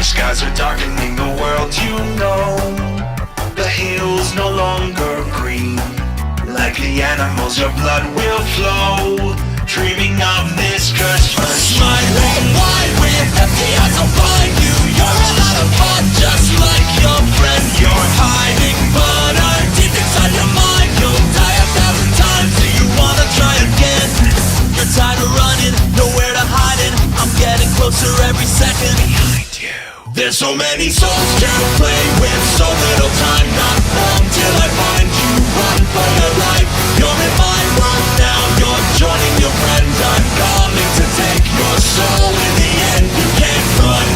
skies are darkening the world, you know. The hills no longer green. Like the animals, your blood will flow. Dreaming of this Christmas. Smiling wide with empty eyes, I'll find you. You're a lot of fun, just like your friend. You're hiding, but I'm deep inside your mind. You'll die 1,000 times, do you wanna try again? You're tired of running, nowhere to hide it. I'm getting closer every second. Behind you. There's so many souls to play with, so little time. Not long till I find you. Run for your life. You're in my world now. You're joining your friends. I'm coming to take your soul. In the end, you can't run.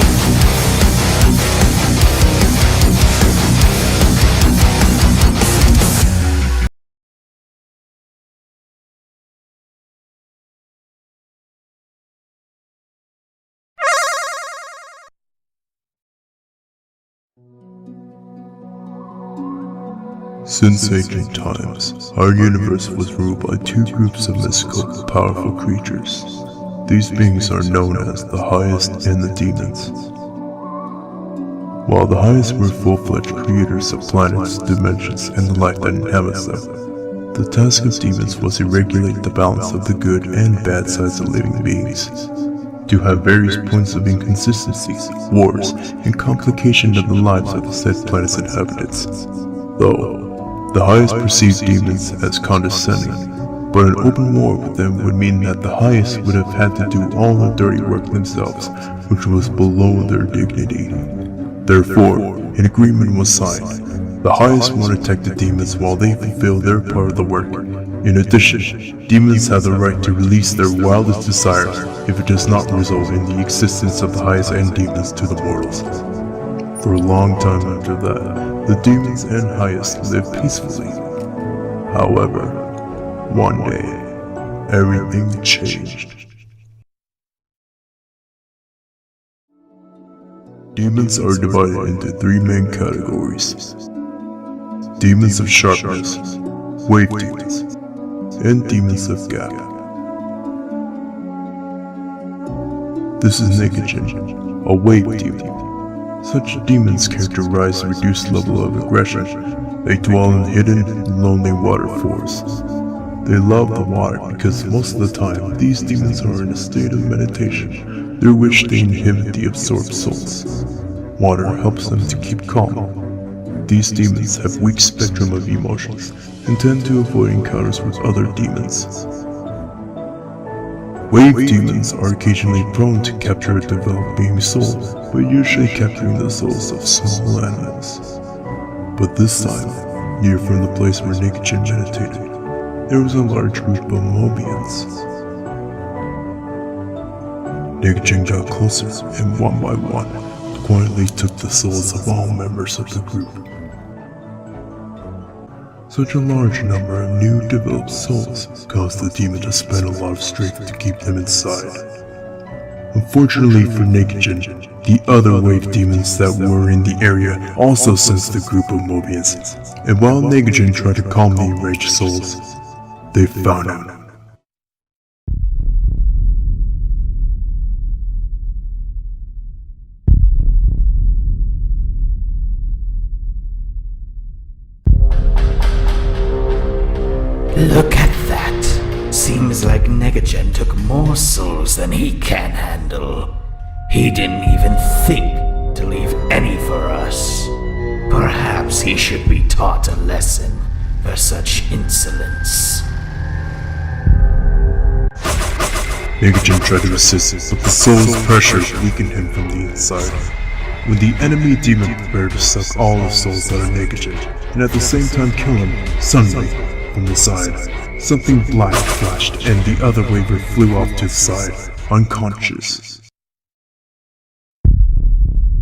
Since ancient times, our universe was ruled by two groups of mystical, powerful creatures. These beings are known as the Highest and the Demons. While the Highest were full-fledged creators of planets, dimensions, and the life that inhabits them, the task of demons was to regulate the balance of the good and bad sides of living beings, to have various points of inconsistencies, wars, and complication of the lives of the said planet's inhabitants. Though the Highest perceived demons as condescending, but an open war with them would mean that the Highest would have had to do all the dirty work themselves, which was below their dignity. Therefore, an agreement was signed. The Highest would attack the demons while they fulfill their part of the work. In addition, demons have the right to release their wildest desires if it does not result in the existence of the Highest and demons to the mortals. For a long time after that, the demons and Highest lived peacefully. However, one day, everything changed. Demons are divided into three main categories: demons of sharpness, wave demons, and demons of gap. This is Negagen, a wave demon. Such demons characterize a reduced level of aggression. They dwell in hidden, lonely waterfalls. They love the water because most of the time, these demons are in a state of meditation, through which they inhibit the absorbed souls. Water helps them to keep calm. These demons have weak spectrum of emotions, and tend to avoid encounters with other demons. Wave demons are occasionally prone to capture a developing soul, but usually capturing the souls of small animals. But this time, near from the place where Negagen meditated, there was a large group of Mobians. Negagen got closer, and one by one, quietly took the souls of all members of the group. Such a large number of new developed souls caused the demon to spend a lot of strength to keep them inside. Unfortunately for Negagen, the other wave demons that were in the area also sensed the group of Mobians, and while Negagen tried to calm the enraged souls, they found him. Look at that. Seems like Negagen took more souls than he can handle. He didn't even think to leave any for us. Perhaps he should be taught a lesson for such insolence. Negagen tried to resist, but the soul's pressure weakened him from the inside. When the enemy demon prepared to suck all the souls out of Negagen, and at the same time kill him, suddenly, from the side, something black flashed and the other waver flew off to the side, unconscious.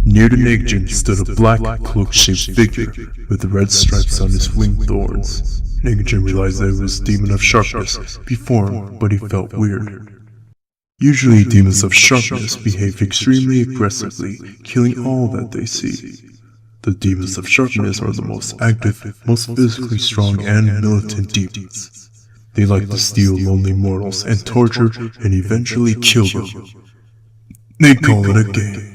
Near to Negagen stood a black cloak-shaped figure with red stripes on his wing thorns. Negagen realized that it was a demon of sharpness before him, but he felt weird. Usually demons of sharpness behave extremely aggressively, killing all that they see. The demons of sharpness are the most active, most physically strong and militant demons. They like to steal lonely mortals and torture and eventually kill them. They call it a game.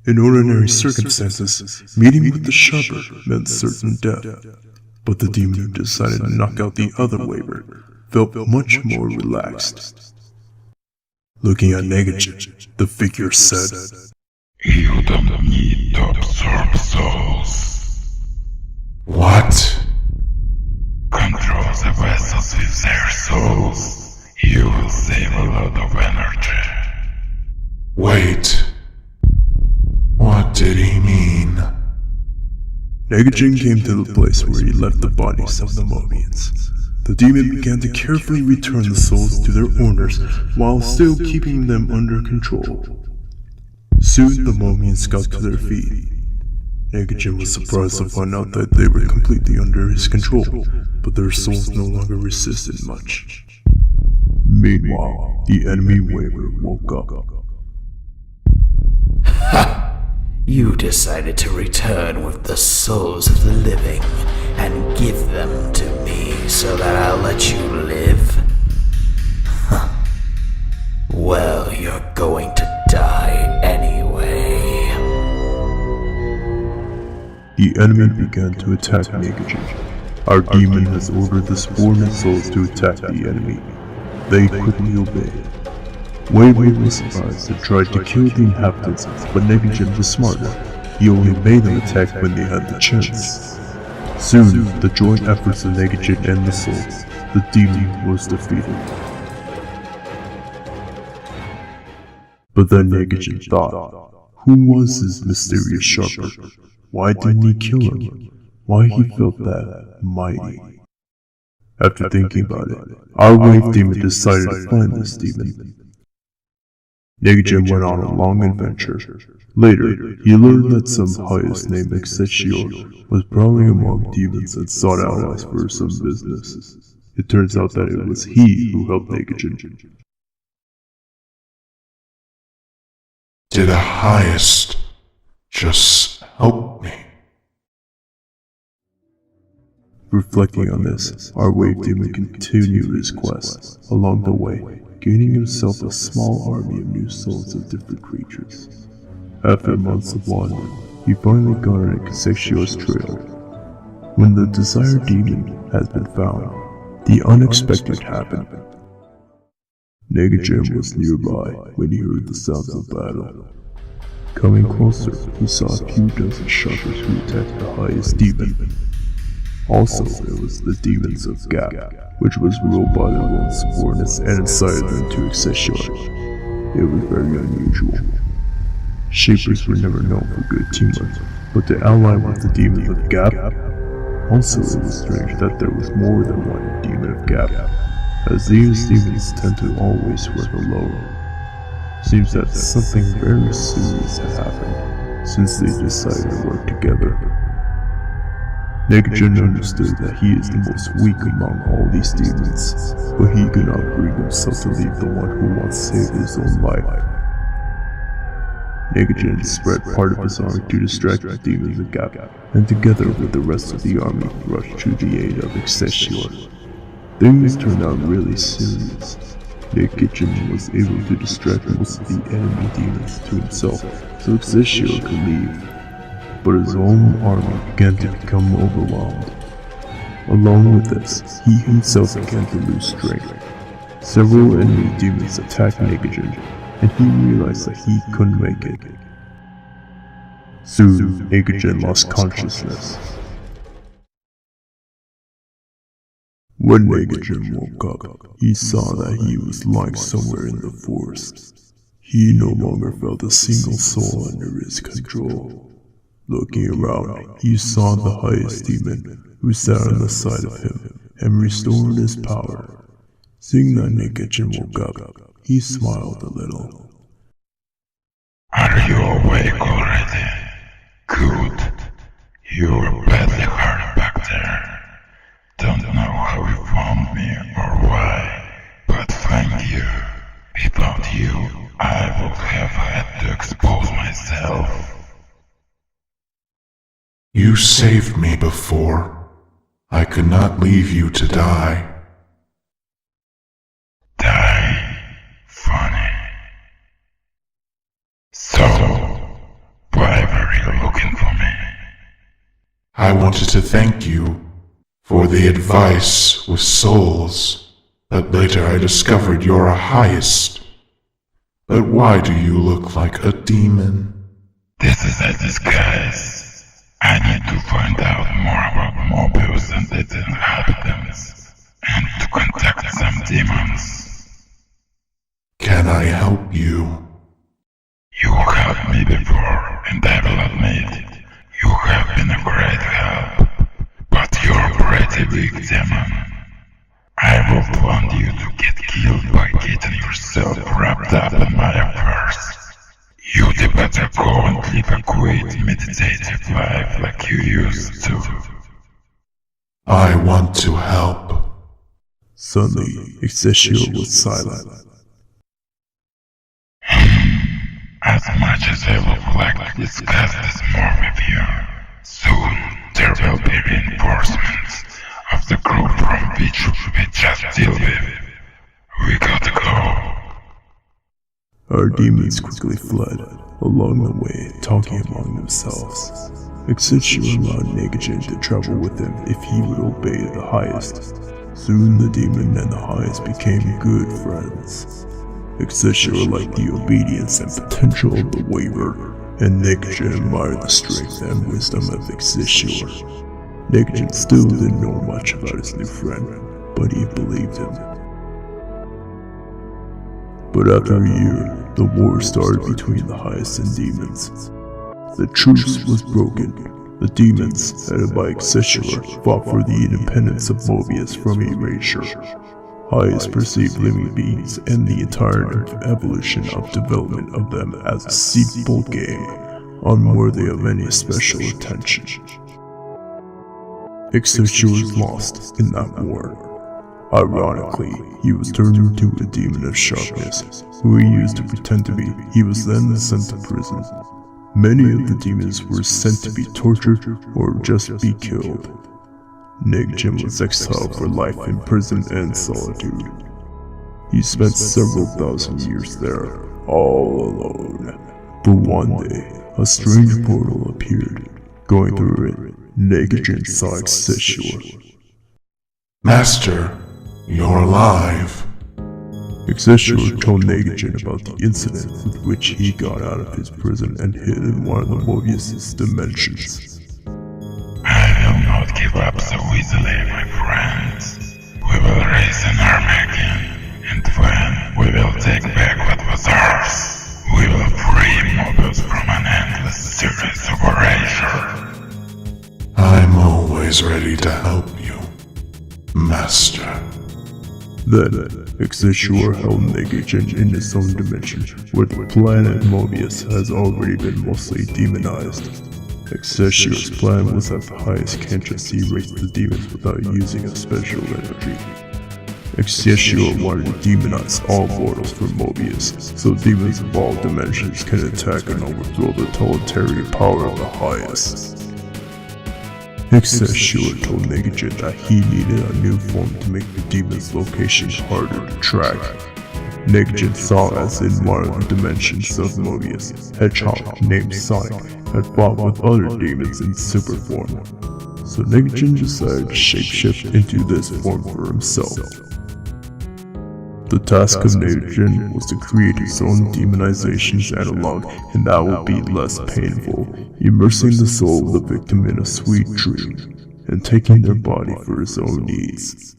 In ordinary circumstances, meeting with the Sharper meant certain death, but the demon who decided to knock out the other waver felt much more relaxed. Looking at Negative, the figure said, You don't need to absorb souls. What? Control the vessels with their souls. You will save a lot of energy. Wait. What did he mean? Negajin came to the place where he left the bodies of the Mobians. The demon began to carefully return the souls to their owners while still keeping them under control. Soon the Mobians got to their feet. Negajin was surprised to find out that they were completely under his control, but their souls no longer resisted much. Meanwhile, the enemy waver woke up. You decided to return with the souls of the living and give them to me so that I'll let you live? Huh. Well, you're going to die anyway. The enemy began to attack Negative. Our demon has ordered the subordinate souls to attack the enemy. They quickly obeyed. Waver was surprised and tried to kill the inhabitants, but Negative was smarter. He only made them attack when they had the chance. Soon, the joint efforts of Negative and the souls, the demon was defeated. But then Negative thought, who was this mysterious Sharper? Why didn't he kill him? Why he felt that mighty? After thinking about it, our wave demon decided to find this demon. Negative went on a long adventure. Later, he learned that some highest named Excelsior was prowling among demons and sought allies for some business. It turns out that it was he who helped Negative. Did the highest just help me? Reflecting on this, our wave demon continued his quest. Along the way, gaining himself a small army of new souls of different creatures. After months of wandering, he finally got on a Excelsior's trail. When the desired demon has been found, the unexpected happened. Negative was nearby when he heard the sounds of battle. Coming closer, he saw a few dozen Sharpers who attacked the highest demon. Also, it was the demons of Gap, which was ruled by their own subordinates and incited them to Excelsior. It was very unusual. Shapers were never known for good teamwork, but to ally with the demons of Gap. Also, it was strange that there was more than one demon of Gap, as these demons tend to always work alone. Seems that something very serious had happened since they decided to work together. Negative understood that he is the most weak among all these demons, but he could not bring himself to leave the one who once saved his own life. Negative spread part of his army to distract the demons of Gap, and together with the rest of the army rushed to the aid of Excelsior. Things turned out really serious. Negative was able to distract most of the enemy demons to himself, so Excelsior could leave. But his own army began to become overwhelmed. Along with this, he himself began to lose strength. Several enemy demons attacked Negative, and he realized that he couldn't make it. Soon, Negative lost consciousness. When Negative woke up, he saw that he was lying somewhere in the forest. He no longer felt a single soul under his control. Looking around, he saw the highest demon, who sat on the side of him and restored his power. Seeing that Negative woke up, he smiled a little. Are you awake already? Good. You were badly hurt back there. Don't know how you found me or why, but thank you. Without you, I would have had to expose myself. You saved me before. I could not leave you to die. Die? Funny. So, I wanted to thank you for the advice with souls, but later I discovered you're a highest. But why do you look like a demon? This is a disguise. I need to find out more about Mobius and its inhabitants, and to contact some demons. Can I help you? You helped me before, and I will admit, you have been a great help. But you're a pretty weak demon. I won't want you to get killed by getting yourself wrapped up in my affairs. You'd better go and live a quiet, meditative life like you used to. I want to help. Suddenly, Excelsior was silent. As much as I would like to discuss this more with you, soon there will be reinforcements of the group from which we just deal with. We gotta go. Our demons quickly fled, along the way talking among themselves. Excelsior allowed Negagen to travel with him if he would obey the highest. Soon the demon and the highest became good friends. Excelsior liked the obedience and potential of the waver, and Negagen admired the strength and wisdom of Excelsior. Negagen still didn't know much about his new friend, but he believed him. But after a year, the war started between the highest and demons. The truce was broken. The demons, headed by Excelsior, fought for the independence of Mobius from erasure. Highest perceived living beings and the entire evolution of development of them as a simple game, unworthy of any special attention. Excelsior was lost in that war. Ironically, he was turned into a demon of sharpness, who he used to pretend to be. He was then sent to prison. Many of the demons were sent to be tortured or just be killed. Negagen was exiled for life in prison and solitude. He spent several thousand years there, all alone. But one day, a strange portal appeared. Going through it, Negagen saw Excelsior. Master, you're alive. Excelsior told Negagen about the incident with which he got out of his prison and hid in one of the Mobius' dimensions. I will not give up so easily, my friends. We will raise an army again, and when we will take back what was ours, we will free Mobius from an endless series of erasure. I'm always ready to help you, Master. Then, Excelsior held Negagen in his own dimension, where the planet Mobius has already been mostly demonized. Excelsior's plan was that the highest can't just erase the demons without using a special energy. Excelsior wanted to demonize all mortals for Mobius, so demons of all dimensions can attack and overthrow the totalitarian power of the highest. Excelsior told Negagen that he needed a new form to make the demon's location harder to track. Negagen saw as in one of the dimensions of Mobius, Hedgehog named Sonic had fought with other demons in super form. So Negagen decided to shapeshift into this form for himself. The task of Negagen was to create his own demonization's analog, and that would be less painful, immersing the soul of the victim in a sweet dream, and taking their body for his own needs.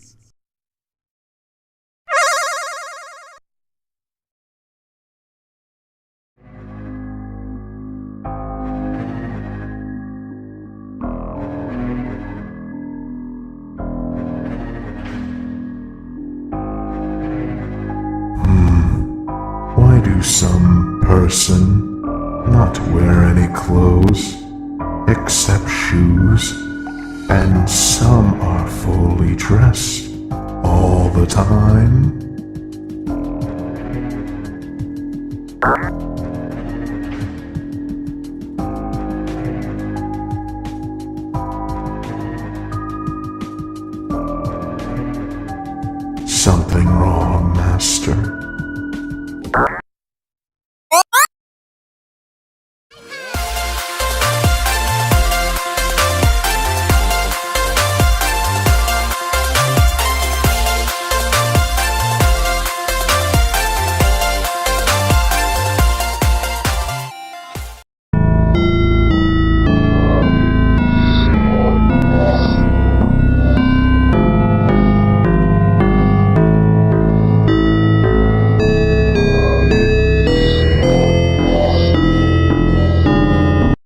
Why do some person not wear any clothes except shoes, and some are fully dressed all the time? Something wrong, Master?